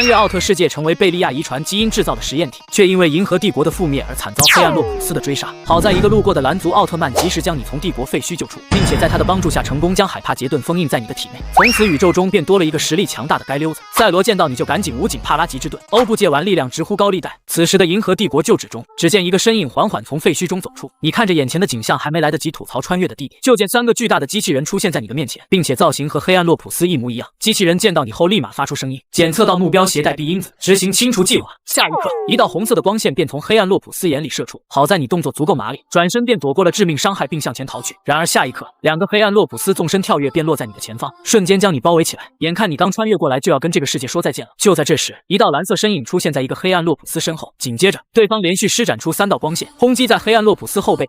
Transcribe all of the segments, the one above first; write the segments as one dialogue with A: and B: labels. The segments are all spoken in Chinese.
A: 穿越奥特世界成为贝利亚遗传基因制造的实验体，却因为银河帝国的覆灭而惨遭黑暗洛普斯的追杀。好在一个路过的蓝族奥特曼及时将你从帝国废墟救出，并且在他的帮助下成功将海帕杰顿封印在你的体内。从此宇宙中便多了一个实力强大的街溜子。赛罗见到你就赶紧捂紧帕拉吉之盾，欧布借完力量直呼高利贷。此时的银河帝国旧址中，只见一个身影缓缓从废墟中走出。你看着眼前的景象，还没来得及吐槽穿越的弟弟，就见3个巨大的机器人出现在你的面前，并且造型和黑暗洛普斯一模一样。机器人见到你后立马发出声音，检测到目标携带 B 因子，执行清除计划。下一刻，一道红色的光线便从黑暗洛普斯眼里射出，好在你动作足够麻利，转身便躲过了致命伤害，并向前逃去。然而下一刻，2个黑暗洛普斯纵身跳跃，便落在你的前方，瞬间将你包围起来。眼看你刚穿越过来，就要跟这个世界说再见了。就在这时，一道蓝色身影出现在一个黑暗洛普斯身后，紧接着对方连续施展出3道光线，轰击在黑暗洛普斯后背。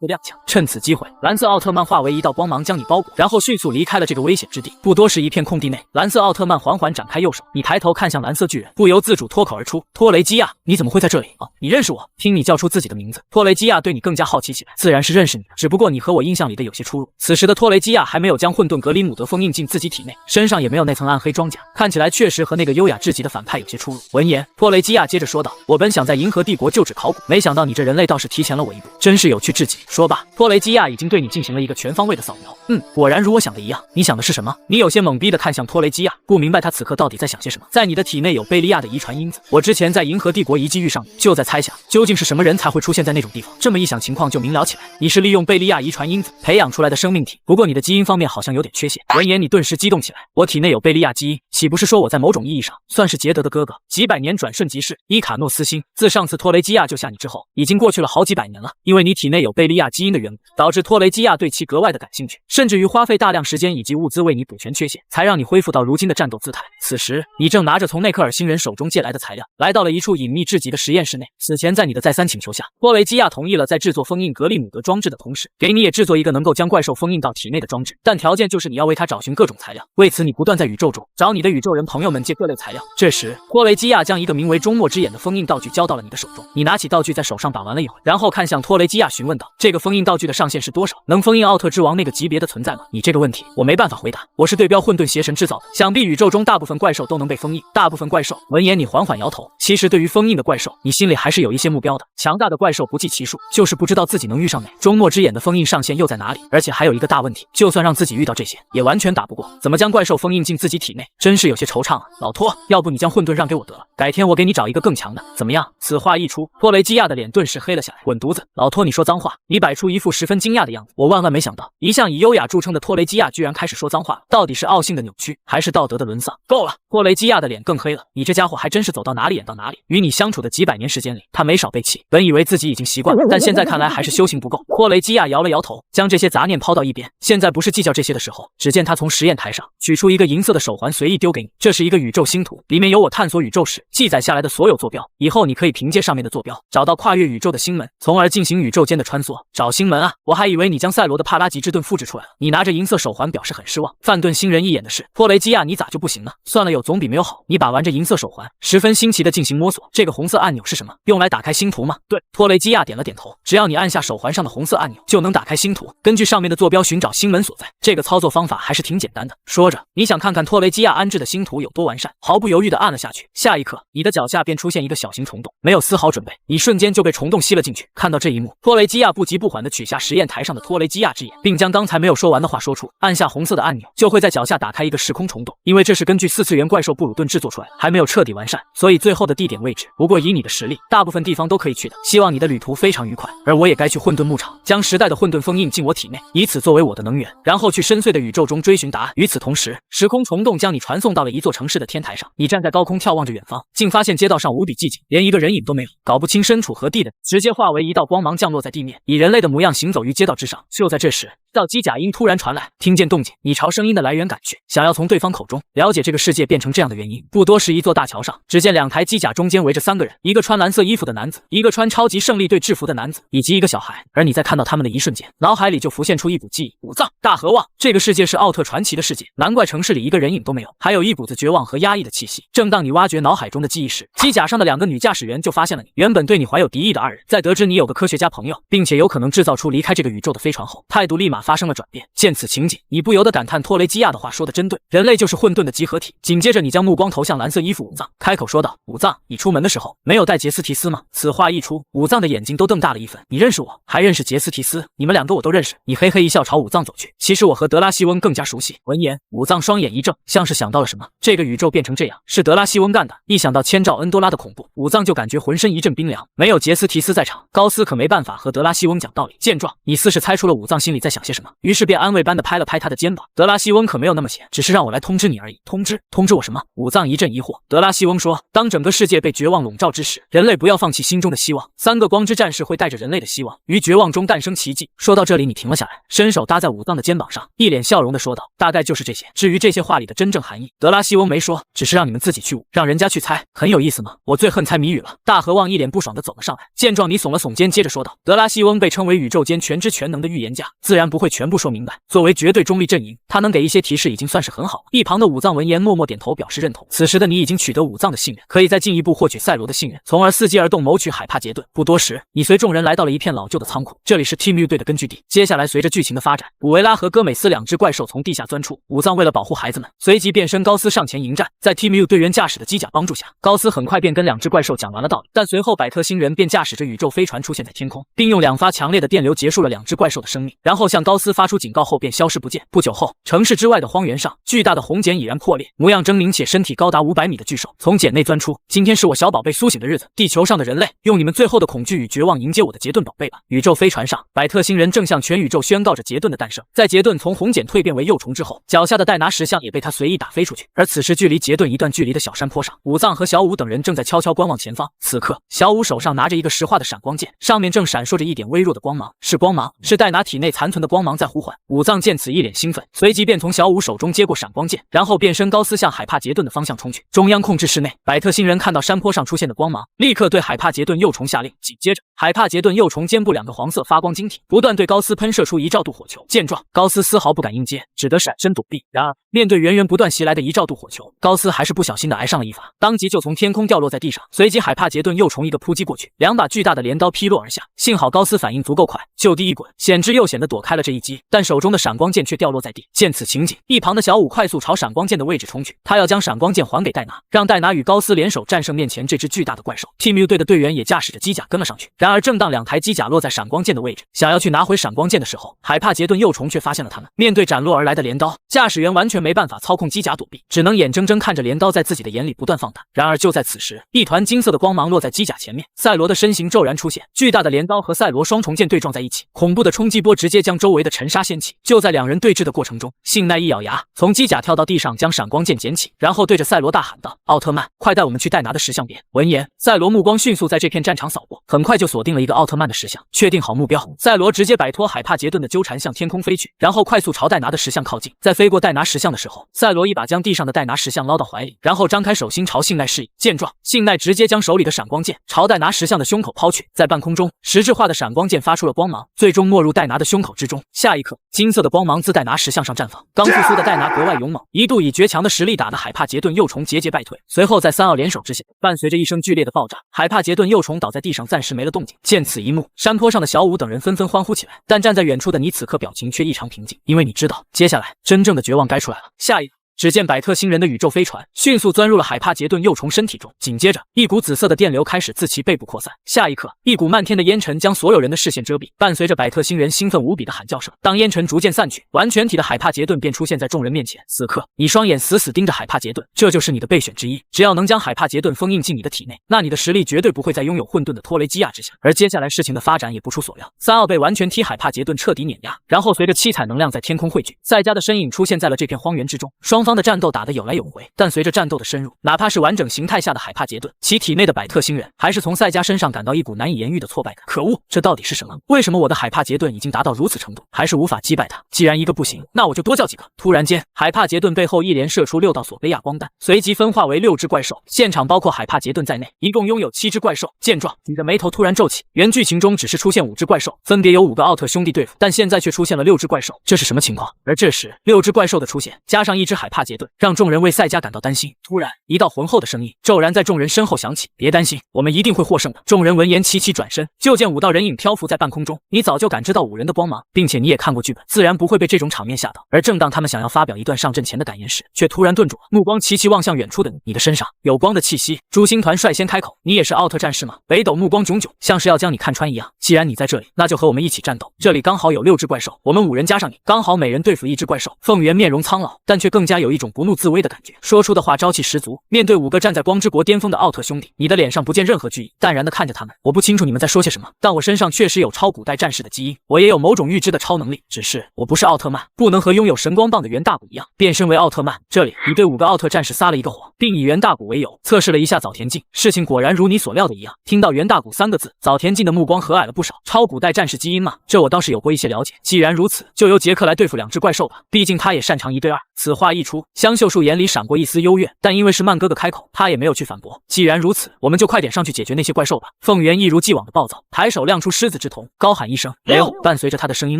A: 踉跄，趁此机会，蓝色奥特曼化为一道光芒将你包裹，然后迅速离开了这个危险之地。不多时，一片空地内，蓝色奥特曼缓缓展开右手，你抬头看向蓝色巨人，不由自主脱口而出：“托雷基亚，你怎么会在这里？哦，你认识我？”听你叫出自己的名字，托雷基亚对你更加好奇起来。自然是认识你，只不过你和我印象里的有些出入。此时的托雷基亚还没有将混沌格里姆德封印进自己体内，身上也没有那层暗黑装甲，看起来确实和那个优雅至极的反派有些出入。闻言，托雷基亚接着说道：“我本想在银河帝国旧址考古，没想到你这人类倒是提前了我一步，真是有趣至极。”说罢，托雷基亚已经对你进行了一个全方位的扫描。果然如我想的一样。你想的是什么？你有些懵逼的看向托雷基亚，不明白他此刻到底在想些什么。在你的体内有贝利亚的遗传因子，我之前在银河帝国遗迹遇上你，就在猜想究竟是什么人才会出现在那种地方。这么一想，情况就明了起来。你是利用贝利亚遗传因子培养出来的生命体，不过你的基因方面好像有点缺陷。闻言，你顿时激动起来。我体内有贝利亚基因，岂不是说我在某种意义上算是杰德的哥哥？几百年转瞬即逝，伊卡诺斯星，自上次托雷基亚救下你之后，已经过去了好几百年了。因为你体内有贝利亚基因的缘故，导致托雷基亚对其格外的感兴趣，甚至于花费大量时间以及物资为你补全缺陷，才让你恢复到如今的战斗姿态。此时，你正拿着从内克尔星人手中借来的材料，来到了一处隐秘至极的实验室内。此前，在你的再三请求下，托雷基亚同意了在制作封印格里姆德装置的同时，给你也制作一个能够将怪兽封印到体内的装置，但条件就是你要为他找寻各种材料。为此，你不断在宇宙中找你的宇宙人朋友们借各类材料。这时，托雷基亚将一个名为终末之眼的封印道具交到了你的手中。你拿起道具在手上把玩了一会，然后看向托雷基亚询问道：“这个封印道具的上限是多少？能封印奥特之王那个级别的存在吗？”你这个问题我没办法回答，我是对标混沌邪神制造的，想必宇宙中大部分怪兽都能被封印。大部分怪兽。闻言，你缓缓摇头。其实对于封印的怪兽，你心里还是有一些目标的。强大的怪兽不计其数，就是不知道自己能遇上哪。终末之眼的封印上限又在哪里？而且还有一个大问题，就算让自己遇到这些，也完全打不过。怎么将怪兽封印进自己体内？真是有些惆怅啊。老托，要不你将混沌让给我得了，改天我给你找一个更强的，怎么样？此话一出，托雷基亚的脸顿时黑了下来。滚犊子！老托，你说脏话！你摆出一副十分惊讶的样子。我万万没想到，一向以优雅著称的托雷基亚居然开始说脏话，到底是傲性的扭曲，还是道德的沦丧？够了！托雷基亚的脸更黑了。你这家伙还真是走到哪里演到哪里。与你相处的几百年时间里，他没少被气，本以为自己已经习惯了，但现在看来还是修行不够。托雷基亚摇了摇头，将这些杂念抛到一边。现在不是计较这些的时候。只见他从实验台上取出一个银色的手环，随意丢给你。这是一个宇宙星图，里面有我探索宇宙时记载下来的所有坐标。以后你可以凭借上面的坐标，找到跨越宇宙的星门，从而进行宇宙间的穿梭。找星门啊！我还以为你将赛罗的帕拉吉之盾复制出来了。你拿着银色手环表示很失望。范顿星人一眼的是，托雷基亚你咋就不行呢？算了，有总比没有好。你把玩着银色手环，十分新奇的进行摸索。这个红色按钮是什么？用来打开星图吗？对，托雷基亚点了点头。只要你按下手环上的红色按钮，就能打开星图，根据上面的坐标寻找星门所在。这个操作方法还是挺简单的。说着，你想看看托雷基亚安置的星图有多完善，毫不犹豫地按了下去。下一刻，你的脚下便出现一个小型虫洞，没有丝毫准备，你瞬间就被虫洞吸了进去。看到这一幕，托雷基亚不急不缓地取下实验台上的托雷基亚之眼，并将刚才没有说完的话说出。按下红色的按钮，就会在脚下打开一个时空虫洞。因为这是根据4次元怪兽布鲁顿制作出来的，还没有彻底完善，所以最后的地点位置，不过以你的实力，大部分地方都可以去的。希望你的旅途非常愉快。而我也该去混沌牧场，将时代的混沌封印进我体内，以此作为我的能源，然后去深邃的宇宙中追寻答案。与此同时，时空虫洞将你传送到了一座城市的天台上。你站在高空眺望着远方，竟发现街道上无比寂静，连一个人影都没有，搞不清身处何地的，直接化为一道光芒降落在地面，以人类的模样行走于街道之上。就在这时，一道机甲音突然传来，听见动静，你朝声音的来源赶去，想要从对方口中了解这个世界变成这样的原因。不多时，一座大桥上，只见2台机甲中间围着3个人，一个穿蓝色衣服的男子，一个穿超级胜利队制服的男子，以及一个小孩。而你在看到他们的一瞬间，脑海里就浮现出一股记忆：武藏大河望。这个世界是奥特传奇的世界，难怪城市里一个人影都没有，还有一股子绝望和压抑的气息。正当你挖掘脑海中的记忆时，机甲上的2个女驾驶员就发现了你。原本对你怀有敌意的2人，在得知你有个科学家朋友，并且有可能制造出离开这个宇宙的飞船后，态度立马发生了转变。见此情景，你不由得感叹托雷基亚的话说的真对，人类就是混沌的集合体。紧接着，你将目光投向蓝色衣服武藏，开口说道：“武藏，你出门的时候没有带杰斯提斯吗？”此话一出，武藏的眼睛都瞪大了一分。你认识我，还认识杰斯提斯？你们两个我都认识。你嘿嘿一笑，朝武藏走去。其实我和德拉西翁更加熟悉。闻言，武藏双眼一正，像是想到了什么。这个宇宙变成这样，是德拉西翁干的。一想到千兆恩多拉的恐怖，武藏就感觉浑身一阵冰凉。没有杰斯提斯在场，高斯可没办法和德拉西翁讲道理。见状，你似是猜出了武藏心里在想些什么，于是便安慰般的拍了拍他的肩膀。德拉西翁可没有那么闲，只是让我来通知你而已。通知我什么？武藏一阵疑惑。德拉西翁说，当整个世界被绝望笼罩之时，人类不要放弃心中的希望。3个光之战士会带着人类的希望，于绝望中诞生奇迹。说到这里，你停了下来，伸手搭在武藏的肩膀上，一脸笑容的说道：“大概就是这些。至于这些话里的真正含义，德拉西翁没说，只是让你们自己去悟，让人家去猜，很有意思吗？我最恨猜谜语了。”大河望一脸不爽的走了上来，见状你耸了耸肩，接着说道：“德拉西翁被称为宇宙间全知全能的预言家，自然不会全部说明白。作为绝对中立阵营，他能给一些提示已经算是很好了。”一旁的武藏闻言默默点头表示认同。此时的你已经取得武藏的信任，可以再进一步获取赛罗的信任，从而伺机而动谋取海帕杰顿。不多时，你随众人来到了一片老旧的仓库，这里是 Team U 队的根据地。接下来随着剧情的发展，古维拉和戈美斯2只怪兽从地下钻出，武藏为了保护孩子们，随即变身高斯上前迎战。在 Team U 队员驾驶的机甲帮助下，高斯很快便跟2只怪兽讲完了道理。但随后百特星人便驾驶着宇宙飞船出现在天空，并用2发强烈的电流结束了2只怪兽的生命，然后向高斯发出警告后便消失不见。不久后，城市之外的荒原上，巨大的红茧已然破裂，模样狰狞且身体高达500米的巨兽从茧内钻出。今天是我小宝贝苏醒的日子，地球上的人类，用你们最后的恐惧与绝望迎接我的杰顿宝贝吧。宇宙飞船上，百特星人正向全宇宙宣告着杰顿的诞生。在杰顿从红茧蜕变为幼虫之后，脚下的戴拿石像也被他随意打飞出去。而此时距离杰顿一段距离的小山坡上，武藏和小舞等人正在悄悄观望前方。此刻，小舞手上拿着一个石化的闪光剑，上面正闪烁着一点微弱的光芒，是光芒，是戴拿体内残存的光芒在呼唤。武藏见此一脸兴奋，随即便从小舞手中接过闪光剑，然后变身高斯向海帕杰顿的方向冲去。中央控制室内，百特星人看到山坡上出现的光芒，立刻对海帕杰顿幼虫下令。紧接着，海帕杰顿幼虫肩部2个黄色发光晶体不断对高斯喷射出1兆度火球。见状，高斯丝毫不敢应接，只得闪身躲避。然而，面对源源不断袭来的1兆度火球，高斯还是不小心的挨上了一发，当即就从天空掉落在地上。随即，海帕杰顿幼虫一个扑击过去，2把巨大的镰刀劈落而下。幸好高斯反应足够快，就地一滚，险之又险的躲开了这一击，但手中的闪光剑却掉落在地。见此情景，一旁的小舞快速朝闪光剑的位置冲去，他要将闪光剑还给戴拿，让戴拿与高斯联手战胜面前这只巨大的怪兽。Team U 队的队员也驾驶着机甲跟了上去。然而，正当2台机甲落在闪光剑的位置，想要去拿回闪光剑的时候，海帕杰顿幼虫却发现了他们。面对斩落而来的镰刀，驾驶员完全没办法操控机甲躲避，只能眼睁睁看着镰刀在自己的眼里不断放大。然而就在此时，一团金色的光芒落在机甲前面，赛罗的身形骤然出现，巨大的镰刀和赛罗双重剑对撞在一起，恐怖的冲击波直接将周围的尘沙掀起。就在2人对峙的过程中，信奈一咬牙，从机甲跳到地上，将闪光剑捡起，然后对着赛罗大喊道：“奥特曼，快带我们去戴拿的石像边！”闻言，赛罗目光迅速在这片战场扫过，很快就锁定了一个奥特曼的石像。确定好目标，赛罗直接摆脱海帕杰顿的纠缠，向天空飞去，然后快速朝戴拿的石像靠近。在飞过戴拿石像的时候，赛罗一把将地上的戴拿石像捞到怀里，然后张开手心朝信奈示意。见状，信奈直接将手里的闪光剑朝戴拿石像的胸口抛去，在半空中，实质化的闪光剑发出了光芒，最终没入戴拿的胸口之中。下一刻，金色的光芒自戴拿石像上绽放，刚复苏的戴拿格外勇猛，一度以绝强的实力打得海帕杰顿幼虫节节败退。随后在3奥联手之下，伴随着一声剧烈的爆炸，海帕杰顿幼虫倒在地上，暂时没了动静。见此一幕，山坡上的小舞等人纷纷欢呼起来，但站在远处的你此刻表情却异常平静，因为你知道，接下来真正的绝望该出来了。下一个。只见百特星人的宇宙飞船迅速钻入了海帕杰顿幼虫身体中，紧接着一股紫色的电流开始自其背部扩散。下一刻，一股漫天的烟尘将所有人的视线遮蔽，伴随着百特星人兴奋无比的喊叫声。当烟尘逐渐散去，完全体的海帕杰顿便出现在众人面前。此刻，你双眼死死盯着海帕杰顿，这就是你的备选之一。只要能将海帕杰顿封印进你的体内，那你的实力绝对不会再拥有混沌的托雷基亚之下。而接下来事情的发展也不出所料，3奥被完全体海帕杰顿彻底碾压，然后随着七彩能量在天空汇聚，赛迦的身影出现在了这片荒原之中。双方的战斗打得有来有回，但随着战斗的深入，哪怕是完整形态下的海帕杰顿，其体内的百特星人还是从赛迦身上感到一股难以言喻的挫败感。可恶，这到底是什么？为什么我的海帕杰顿已经达到如此程度，还是无法击败他？既然一个不行，那我就多叫几个。突然间，海帕杰顿背后一连射出6道索菲亚光弹，随即分化为6只怪兽，现场包括海帕杰顿在内，一共拥有7只怪兽。见状，你的眉头突然皱起。原剧情中只是出现5只怪兽，分别由5个奥特兄弟对付，但现在却出现了6只怪兽，这是什么情况？而这时，6只怪兽的出现，加上1只海帕帕杰顿，让众人为赛迦感到担心。突然，一道浑厚的声音骤然在众人身后响起：“别担心，我们一定会获胜的。”众人闻言齐齐转身，就见5道人影漂浮在半空中。你早就感知到5人的光芒，并且你也看过剧本，自然不会被这种场面吓到。而正当他们想要发表一段上阵前的感言时，却突然顿住了，目光齐齐望向远处的你，你的身上有光的气息。朱星团率先开口：“你也是奥特战士吗？”北斗目光炯炯，像是要将你看穿一样。既然你在这里，那就和我们一起战斗。这里刚好有6只怪兽，我们5人加上你，刚好每人对付1只怪兽。凤元面容苍老，但却更加有一种不怒自威的感觉，说出的话朝气十足。面对5个站在光之国巅峰的奥特兄弟，你的脸上不见任何惧意，淡然地看着他们。我不清楚你们在说些什么，但我身上确实有超古代战士的基因，我也有某种预知的超能力，只是我不是奥特曼，不能和拥有神光棒的袁大古一样变身为奥特曼。这里，你对5个奥特战士撒了一个谎，并以袁大古为由测试了一下早田进。事情果然如你所料的一样，听到袁大古3个字，早田进的目光和蔼了不少。超古代战士基因吗？这我倒是有过一些了解。既然如此，就由杰克来对付2只怪兽吧，毕竟他也擅长1对2。此话一出，香秀树眼里闪过一丝幽怨，但因为是曼哥哥开口，他也没有去反驳。既然如此，我们就快点上去解决那些怪兽吧。凤元一如既往的暴躁，抬手亮出狮子之瞳，高喊一声雷欧。伴随着他的声音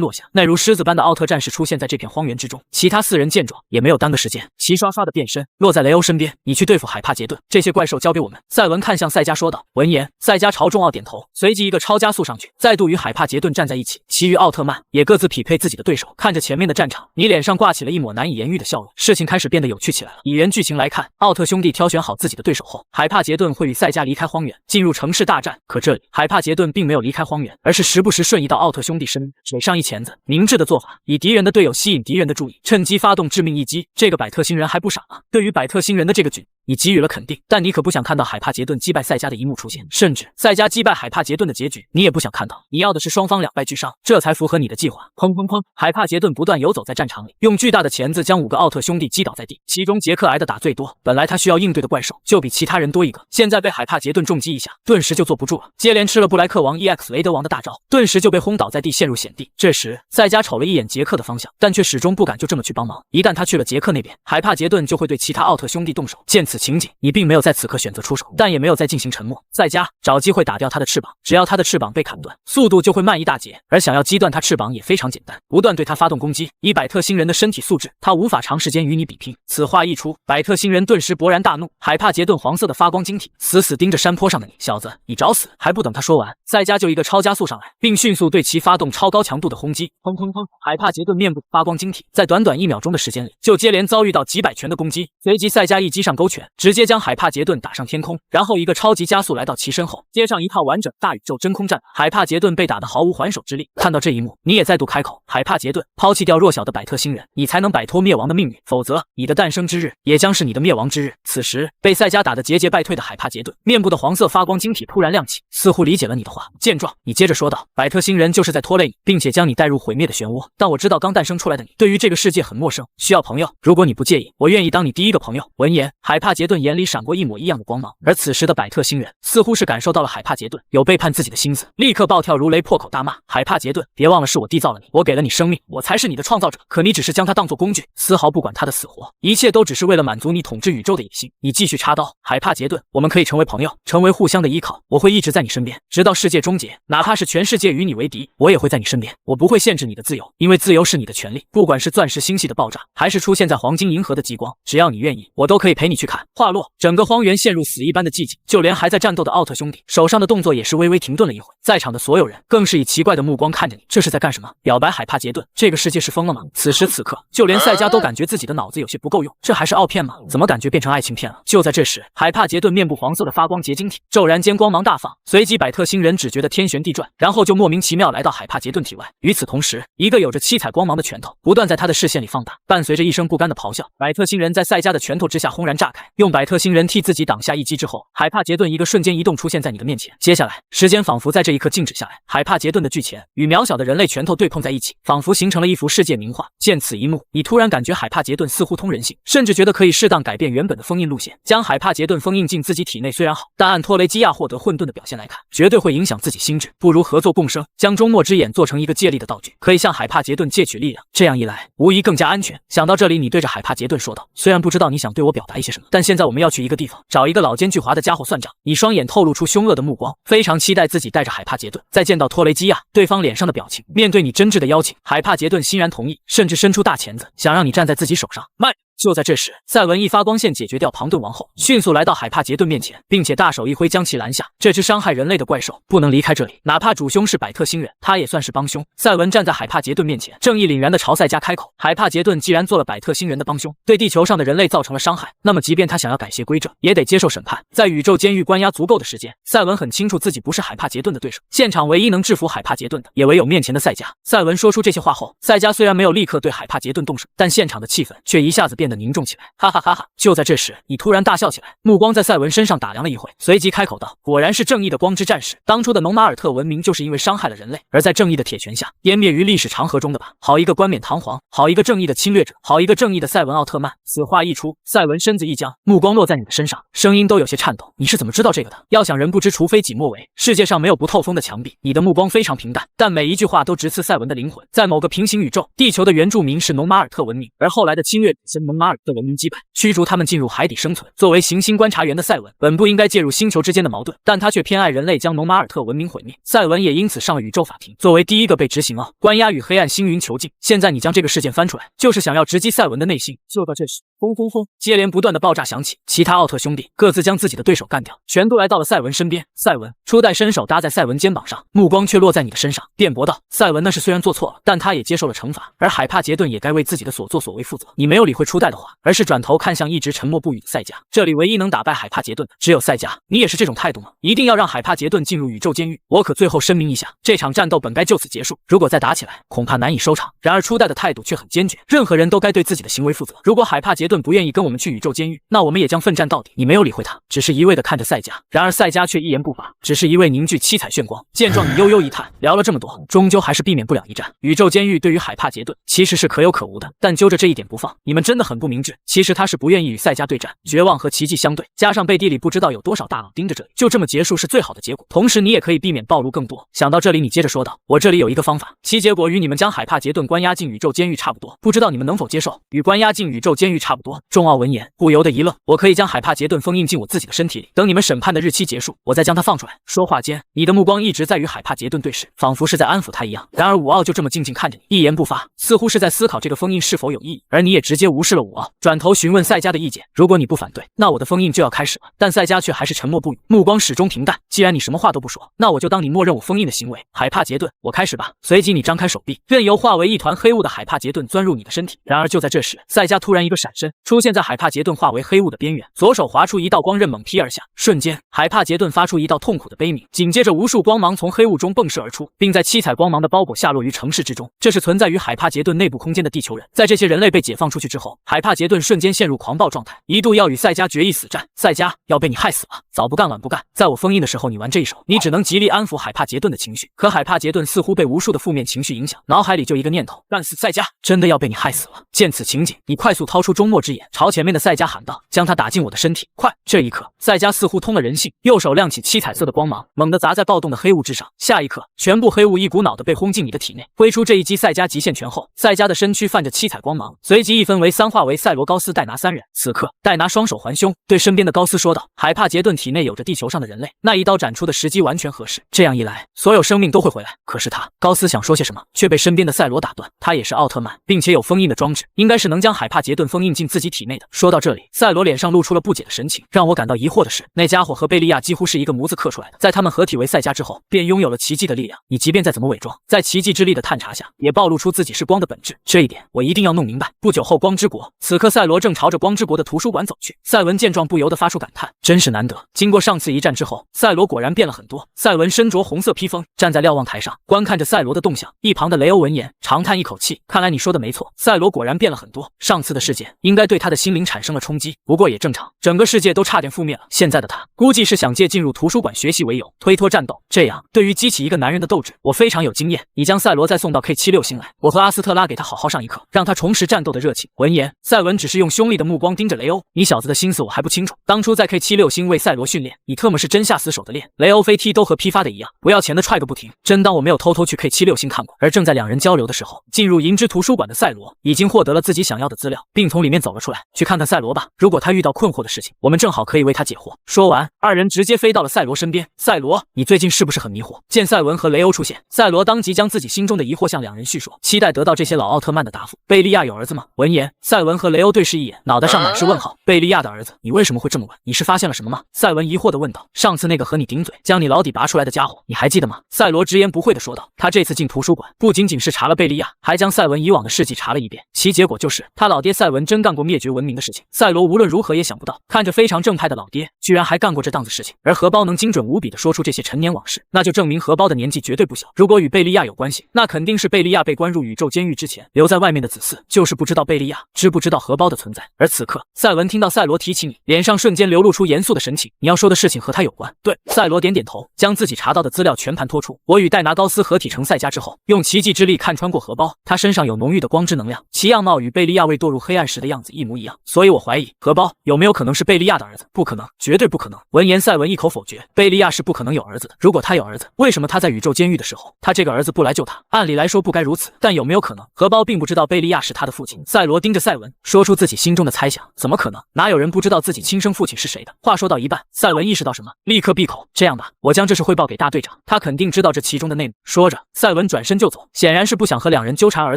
A: 落下，那如狮子般的奥特战士出现在这片荒原之中。其他4人见状也没有耽搁时间，齐刷刷的变身，落在雷欧身边。你去对付海帕杰顿，这些怪兽交给我们。赛文看向赛迦说道。闻言，赛迦朝众奥点头，随即一个超加速上去，再度与海帕杰顿站在一起。其余奥特曼也各自匹配自己的对手。看着前面的战场，你脸上挂起了一抹难以言喻的笑容。事情开始变得有趣起来了。以原剧情来看，奥特兄弟挑选好自己的对手后，海帕杰顿会与赛迦离开荒原，进入城市大战。可这里，海帕杰顿并没有离开荒原，而是时不时瞬移到奥特兄弟身边，水上一钳子。明智的做法，以敌人的队友吸引敌人的注意，趁机发动致命一击。这个百特星人还不傻吗？对于百特星人的这个举，你给予了肯定，但你可不想看到海帕杰顿击败赛迦的一幕出现，甚至赛迦击败海帕杰顿的结局，你也不想看到。你要的是双方两败俱伤，这才符合你的计划。砰砰砰！海帕杰顿不断游走在战场里，用巨大的钳子将5个奥特兄弟击倒在地，其中杰克挨的打最多。本来他需要应对的怪兽就比其他人多一个，现在被海帕杰顿重击一下，顿时就坐不住了，接连吃了布莱克王 EX 雷德王的大招，顿时就被轰倒在地，陷入险地。这时赛迦瞅了一眼杰克的方向，但却始终不敢就这么去帮忙。一旦他去了杰克那边，海帕杰顿就会对其他奥特兄弟动手。见此情景，你并没有在此刻选择出手，但也没有再进行沉默。赛迦找机会打掉他的翅膀，只要他的翅膀被砍断，速度就会慢一大截，而想要击断他翅膀也非常简单，不断对他发动攻击。以百特星人的身体素质，他无法长时间与你比拼。此话一出，百特星人顿时勃然大怒。海帕杰顿黄色的发光晶体死死盯着山坡上的你，小子，你找死！还不等他说完，赛迦就一个超加速上来，并迅速对其发动超高强度的轰击。砰砰砰！海帕杰顿面部发光晶体在短短1秒钟的时间里，就接连遭遇到几百拳的攻击。随即赛迦一击上勾拳，直接将海帕杰顿打上天空，然后一个超级加速来到其身后，接上一套完整大宇宙真空战。海帕杰顿被打得毫无还手之力。看到这一幕，你也再度开口：海帕杰顿，抛弃掉弱小的百特星人，你才能摆脱灭亡的命运，否则你的诞生之日也将是你的灭亡之日。此时被赛迦打得节节败退的海帕杰顿，面部的黄色发光晶体突然亮起，似乎理解了你的话。见状，你接着说道：百特星人就是在拖累你，并且将你带入毁灭的漩涡。但我知道刚诞生出来的你对于这个世界很陌生，需要朋友。如果你不介意，我愿意当你第一个朋友。闻言，海帕杰顿眼里闪过一抹异样的光芒，而此时的百特星人似乎是感受到了海帕杰顿有背叛自己的心思，立刻暴跳如雷，破口大骂：海帕杰顿，别忘了是我缔造了你，我给了你生命，我才是你的创造者，可你只是将它当作工具，丝毫不管它的死活，一切都只是为了满足你统治宇宙的野心。你继续插刀，海帕杰顿，我们可以成为朋友，成为互相的依靠，我会一直在你身边，直到世界终结，哪怕是全世界与你为敌，我也会在你身边。我不会限制你的自由，因为自由是你的权利，不管是钻石星系的爆炸，还是出现在黄金银河的极光，只要你愿意，我都可以陪你去看。话落，整个荒原陷入死一般的寂静，就连还在战斗的奥特兄弟手上的动作也是微微停顿了一会，在场的所有人更是以奇怪的目光看着你，这是在干什么？表白海帕杰顿，这个世界是疯了吗？此时此刻，就连赛迦都感觉自己的脑子有些不够用，这还是奥片吗？怎么感觉变成爱情片了？就在这时，海帕杰顿面部黄色的发光结晶体骤然间光芒大放，随即百特星人只觉得天旋地转，然后就莫名其妙来到海帕杰顿体外。与此同时，一个有着七彩光芒的拳头不断在他的视线里放大，伴随着一声不甘的咆哮，百特星人在赛迦的拳头之下轰然炸开。用百特星人替自己挡下一击之后，海帕杰顿一个瞬间移动出现在你的面前。接下来，时间仿佛在这一刻静止下来，海帕杰顿的巨钳与渺小的人类拳头对碰在一起，仿佛形成了一幅世界名画。见此一幕，你突然感觉海帕杰顿似乎通人性，甚至觉得可以适当改变原本的封印路线，将海帕杰顿封印进自己体内。虽然好，但按托雷基亚获得混沌的表现来看，绝对会影响自己心智，不如合作共生，将终末之眼做成一个借力的道具，可以向海帕杰顿借取力量，这样一来无疑更加安全。想到这里，你对着海帕杰顿说道：虽然不知道你想对我表达一些什么，但现在我们要去一个地方，找一个老奸巨猾的家伙算账。你双眼透露出凶恶的目光，非常期待自己带着海帕杰顿再见到托雷基亚。对方脸上的表情，面对你真挚的邀请，海帕杰顿欣然同意，甚至伸出大钳子想让你站在自己手上。慢就在这时，赛文一发光线解决掉庞顿王后，迅速来到海帕杰顿面前，并且大手一挥将其拦下。这只伤害人类的怪兽不能离开这里，哪怕主凶是百特星人，他也算是帮凶。赛文站在海帕杰顿面前，正义凛然地朝赛迦开口：海帕杰顿既然做了百特星人的帮凶，对地球上的人类造成了伤害，那么即便他想要改邪归正，也得接受审判。在宇宙监狱关押足够的时间，赛文很清楚自己不是海帕杰顿的对手，现场唯一能制服海帕杰顿的，也唯有面前的赛迦。赛文说出这些话后，赛迦虽然没有立刻对海帕杰顿动手，但现场的气氛却一下子变得凝重起来。哈哈哈哈！就在这时，你突然大笑起来，目光在赛文身上打量了一会，随即开口道：果然是正义的光之战士，当初的农马尔特文明就是因为伤害了人类，而在正义的铁拳下湮灭于历史长河中的吧。好一个冠冕堂皇，好一个正义的侵略者，好一个正义的赛文奥特曼。此话一出，赛文身子一僵，目光落在你的身上，声音都有些颤抖。你是怎么知道这个的？要想人不知，除非己莫为。世界上没有不透风的墙壁。你的目光非常平淡，但每一句话都直刺赛文的灵魂。在某个平行宇宙，地球的原住民是农马尔特文明，而后来的侵略者将农马尔特文明击败，驱逐他们进入海底生存。作为行星观察员的赛文，本不应该介入星球之间的矛盾，但他却偏爱人类，将农马尔特文明毁灭。赛文也因此上了宇宙法庭，作为第一个被执行关押与黑暗星云囚禁。现在你将这个事件翻出来，就是想要直击赛文的内心。就到这时，轰轰轰，接连不断的爆炸响起，其他奥特兄弟各自将自己的对手干掉，全都来到了赛文身边。赛文，初代伸手搭在赛文肩膀上，目光却落在你的身上，辩驳道：赛文那是虽然做错了，但他也接受了惩罚，而海帕杰顿也该为自己的所作所为负责。你没有理会初代的话，而是转头看向一直沉默不语的赛迦。这里唯一能打败海帕杰顿的只有赛迦，你也是这种态度吗？一定要让海帕杰顿进入宇宙监狱？我可最后声明一下，这场战斗本该就此结束，如果再打起来，恐怕难以收场。然而初代的态度却很坚决，任何人都该对自己的行为负责。如果海帕杰顿不愿意跟我们去宇宙监狱，那我们也将奋战到底。你没有理会他，只是一味地看着赛迦。然而赛迦却一言不发，只是一味凝聚七彩炫光。见状，你悠悠一叹，聊了这么多，终究还是避免不了一战。宇宙监狱对于海帕杰顿其实是可有可无的，但揪着这一点不放，你们真的很不明智。其实他是不愿意与赛迦对战，绝望和奇迹相对，加上背地里不知道有多少大佬盯着这里，就这么结束是最好的结果。同时你也可以避免暴露更多。想到这里，你接着说道：我这里有一个方法，其结果与你们将海帕杰顿关押进宇宙监狱差不多，不知道你们能否接受？与关押进宇宙监狱差不多。众奥闻言不由得一愣，我可以将海帕杰顿封印进我自己的身体里，等你们审判的日期结束，我再将他放出来。说话间，你的目光一直在与海帕杰顿对视，仿佛是在安抚他一样。然而五奥就这么静静看着你，一言不发，似乎是在思考这个封印是否有意义。而你也直接无视了五奥，转头询问赛迦的意见。如果你不反对，那我的封印就要开始了。但赛迦却还是沉默不语，目光始终平淡。既然你什么话都不说，那我就当你默认我封印的行为。海帕杰顿，我开始吧。随即你张开手臂，任由化为一团黑雾的海帕杰顿钻入你的身体。然而就在这时，赛迦突然一个闪身，出现在海帕杰顿化为黑雾的边缘，左手划出一道光刃猛劈而下。瞬间，海帕杰顿发出一道痛苦的悲鸣，紧接着无数光芒从黑雾中迸射而出，并在七彩光芒的包裹下落于城市之中。这是存在于海帕杰顿内部空间的地球人。在这些人类被解放出去之后，海帕杰顿瞬间陷入狂暴状态，一度要与赛迦决一死战。赛迦，要被你害死了！早不干晚不干，在我封印的时候你玩这一手，你只能极力安抚海帕杰顿的情绪。可海帕杰顿似乎被无数的负面情绪影响，脑海里就一个念头：干死赛迦！真的要被你害死了！见此情景，你快速掏出终末之眼，朝前面的赛迦喊道：将他打进我的身体，快！这一刻，赛迦似乎通了人性，右手亮起七彩色的光芒，猛地砸在暴动的黑雾之上。下一刻，全部黑雾一股脑的被轰进你的体内。挥出这一击，赛迦极限拳后，赛迦的身躯泛着七彩光芒，随即一分为三，化为赛罗、高斯、戴拿三人。此刻，戴拿双手环胸，对身边的高斯说道：海帕杰顿体内有着地球上的人类，那一刀斩出的时机完全合适，这样一来，所有生命都会回来。可是他，高斯想说些什么，却被身边的赛罗打断。他也是奥特曼，并且有封印的装置，应该是能将海帕杰顿封印进自己体内的。说到这里，赛罗脸上露出了不解的神情。让我感到疑惑的是，那家伙和贝利亚几乎是一个模子刻出来的，在他们合体为赛迦之后，便拥有了奇迹的力量。你即便再怎么伪装，在奇迹之力的探查下，也暴露出自己是光的本质。这一点我一定要弄明白。不久后，光之国，此刻赛罗正朝着光之国的图书馆走去。赛文见状不由得发出感叹，真是难得。经过上次一战之后，赛罗果然变了很多。赛文身着红色披风，站在瞭望台上，观看着赛罗的动向。一旁的雷欧闻言长叹一口气，看来你说的没错，赛罗果然变了很多。上次的事件应该对他的心灵产生了冲击，不过也正常，整个世界都差点覆灭了。现在的他估计是想借进入图书馆学习为由推脱战斗，这样对于激起一个男人的斗志，我非常有经验。你将赛罗再送到 K76 星来，我和阿斯特拉给他好好上一课，让他重拾战斗的热情。闻言，赛文只是用凶厉的目光盯着雷欧，你小子的心思我还不清楚，当初在 K76 星为赛罗训练，你特么是真下死手的练。雷欧飞踢都和批发的一样，不要钱的踹个不停，真当我没有偷偷去 K76 星看过。而正在两人交流的时候，进入银之图书馆的赛罗已经获得了自己想要的资料，并从里面走了出来。去看看赛罗吧，如果他遇到困惑的事情，我们正好可以为他解惑。说完，二人直接飞到了赛罗身边。赛罗，你最近是不是很迷惑？见赛文和雷欧出现，赛罗当即将自己心中的疑惑向两人叙说，期待得到这些老奥特曼的答复。贝利亚有儿子吗？闻言，赛文文和雷欧对视一眼，脑袋上满是问号。贝利亚的儿子，你为什么会这么问？你是发现了什么吗？赛文疑惑地问道。上次那个和你顶嘴，将你牢底拔出来的家伙，你还记得吗？赛罗直言不讳地说道。他这次进图书馆，不仅仅是查了贝利亚，还将赛文以往的事迹查了一遍，其结果就是他老爹赛文真干过灭绝文明的事情。赛罗无论如何也想不到，看着非常正派的老爹，居然还干过这档子事情。而荷包能精准无比地说出这些陈年往事，那就证明荷包的年纪绝对不小。如果与贝利亚有关系，那肯定是贝利亚被关入宇宙监狱之前留在外面的子嗣，就是不知道贝利亚知不知道荷包的存在。而此刻，赛文听到赛罗提起你，脸上瞬间流露出严肃的神情。你要说的事情和他有关？对，赛罗点点头，将自己查到的资料全盘托出。我与戴拿高斯合体成赛迦之后，用奇迹之力看穿过荷包，他身上有浓郁的光之能量，其样貌与贝利亚未堕入黑暗时的样子一模一样，所以我怀疑荷包有没有可能是贝利亚的儿子？不可能，绝对不可能。闻言，赛文一口否决，贝利亚是不可能有儿子的。如果他有儿子，为什么他在宇宙监狱的时候，他这个儿子不来救他？按理来说不该如此，但有没有可能荷包并不知道贝利亚是他的父亲？赛罗盯着赛文，说出自己心中的猜想。怎么可能？哪有人不知道自己亲生父亲是谁的？话说到一半，赛文意识到什么，立刻闭口。这样吧，我将这事汇报给大队长，他肯定知道这其中的内幕。说着，赛文转身就走，显然是不想和两人纠缠儿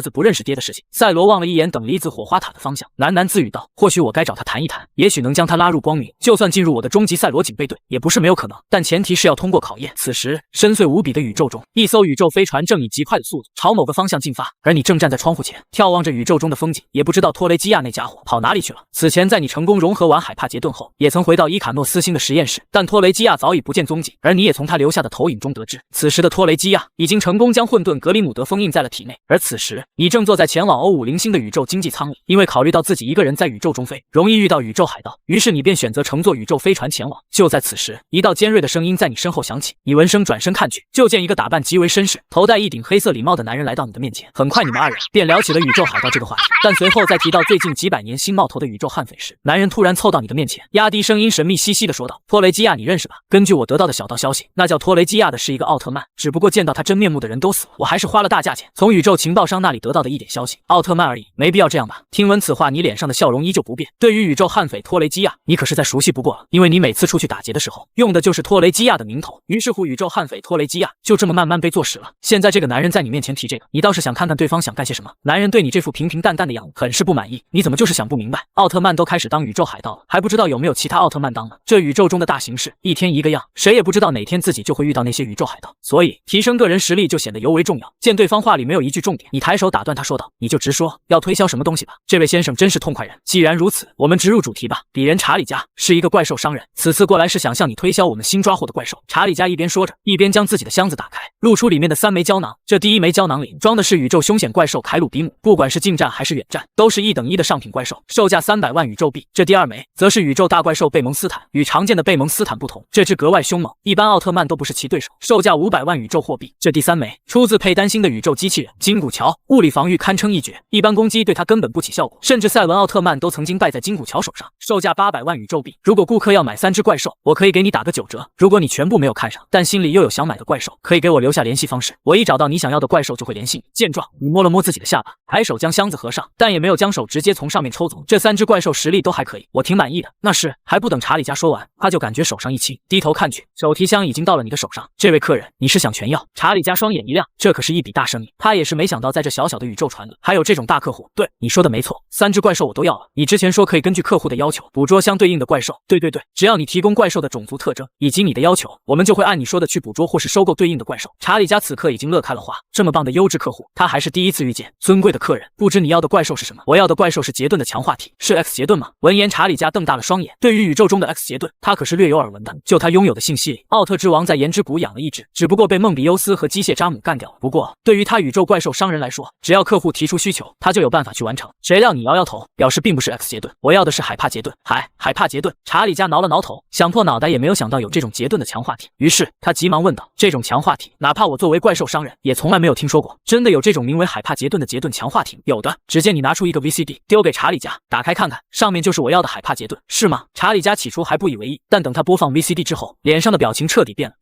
A: 子不认识爹的事情。赛罗望了一眼等离子火花塔的方向，喃喃自语道：或许我该找他谈一谈，也许能将他拉入光明，就算进入我的终极赛罗警备队，也不是没有可能，但前提是要通过考验。此时，深邃无比的宇宙中，一艘宇宙飞船正以极快的速度朝某个方向进发，而你正站在窗户前，眺望着宇宙中的风景，也不知道托雷基亚那家伙跑哪里去了。此前在你成功融合完海帕杰顿后，也曾回到伊卡诺斯星的实验室，但托雷基亚早已不见踪迹，而你也从他留下的投影中得知，此时的托雷基亚已经成功将混沌格里姆德封印在了体内。而此时，你正坐在前往欧50星的宇宙经济舱里，因为考虑到自己一个人在宇宙中飞，容易遇到宇宙海盗，于是你便选择乘坐宇宙飞船前往。就在此时，一道尖锐的声音在你身后响起，你闻声转身看去，就见一个打扮极为绅士、头戴一顶黑色礼帽的男人来到你的面前。很快，你们二人便聊起了宇宙海盗这个话题，但随后在提到最近几百年新冒头的宇宙悍匪时，男人突然凑到你的面前，压低声音神秘兮兮地说道：托雷基亚你认识吧？根据我得到的小道消息，那叫托雷基亚的是一个奥特曼，只不过见到他真面目的人都死了，我还是花了大价钱从宇宙情报商那里得到的一点消息。奥特曼而已，没必要这样吧？听闻此话，你脸上的笑容依旧不变。对于宇宙悍匪托雷基亚，你可是再熟悉不过了，因为你每次出去打劫的时候用的就是托雷基亚的名头。于是乎，宇宙悍匪托雷基亚就这么慢慢被坐实了。现在这个男人在你面前提这个，你倒是想看看对方想干些什么？男人对你这副平平淡淡的样子很是不满意，你怎么就是想不明白？奥特曼都开始当宇宙海盗了，还不知道有没有其他奥特曼当呢？这宇宙中的大形势一天一个样，谁也不知道哪天自己就会遇到那些宇宙海盗，所以提升个人实力就显得尤为重要。见对方话里没有一句重点，你抬手打断他说道：你就直说，要推销什么东西吧？这位先生真是痛快人。既然如此，我们直入主题吧。鄙人查理加是一个怪兽商人，此次过来是想向你推销我们新抓获的怪兽。查理加一边说着，一边将自己的箱子打开，露出里面的3枚胶囊。这第一枚胶囊里装的是宇宙凶险怪兽凯鲁比姆，不管是近战还是远战，都是1等1的上品怪兽，售价300万宇宙币。这第二枚则是宇宙大怪兽贝蒙斯坦，与常见的贝蒙斯坦不同，这只格外凶猛，一般奥特曼都不是其对手，售价500万宇宙货币。这第三枚出自佩丹星的宇宙机器人金古桥，物理防御堪称一绝，一般攻击对他根本不起效果，甚至赛文奥特曼都曾经败在金古桥手上，售价800万宇宙币。如果顾客要买3只怪兽，我可以给你打个9折。如果你全部没有看上，但心里又有想买的怪兽，可以给我留下联系方式，我一找到你想要的怪兽就会联系你。见状，你摸了摸自己的下巴，抬手将箱子合上，但也没有将手直接从上面抽走。这3只怪兽实力都还可以，我挺满意的。那是，还不等查理加说完，他就感觉手上一轻，低头看去，手提箱已经到了你的手上。这位客人，你是想全要？查理加双眼一亮，这可是一笔大生意，他也是没想到在这小小的宇宙船里还有这种大客户。对，你说的没错，3只怪兽我都要了。你之前说可以根据客户的要求捕捉相对应的怪兽，对，只要你提供怪兽的种族特征以及你的要求，我们就会按你说的去捕捉或是收购对应的怪兽。查理加此刻已经乐开了花，这么棒的优质客户，他还是第一次遇见。尊贵的客人，不知你要的怪兽是什么？我要的怪兽是杰顿的强化体，是 X 杰顿吗？闻言，查理加瞪大了双眼，对于宇宙中的 X 杰顿，他可是略有耳闻的。就他拥有的信息里，奥特之王在岩之谷养了一只，只不过被梦比优斯和机械扎姆干掉了。不过，对于他宇宙怪兽商人来说，只要客户提出需求，他就有办法去完成。谁料你摇摇头，表示并不是 X 杰顿，我要的是海帕杰顿。海帕杰顿。查理加挠了挠头，想破脑袋也没有想到有这种杰顿的强化体，于是他急忙问道：这种强化体，哪怕我作为怪兽商人，也从来没有听说过。真的有这种名为海帕杰顿的杰顿强化体？有的。只见你拿出一个 VCD 丢给查理加，打开看看，上面就是我要的海帕杰顿，是吗？查理加起初还不以为意，但等他播放 VCD 之后，脸上的表情彻底变了。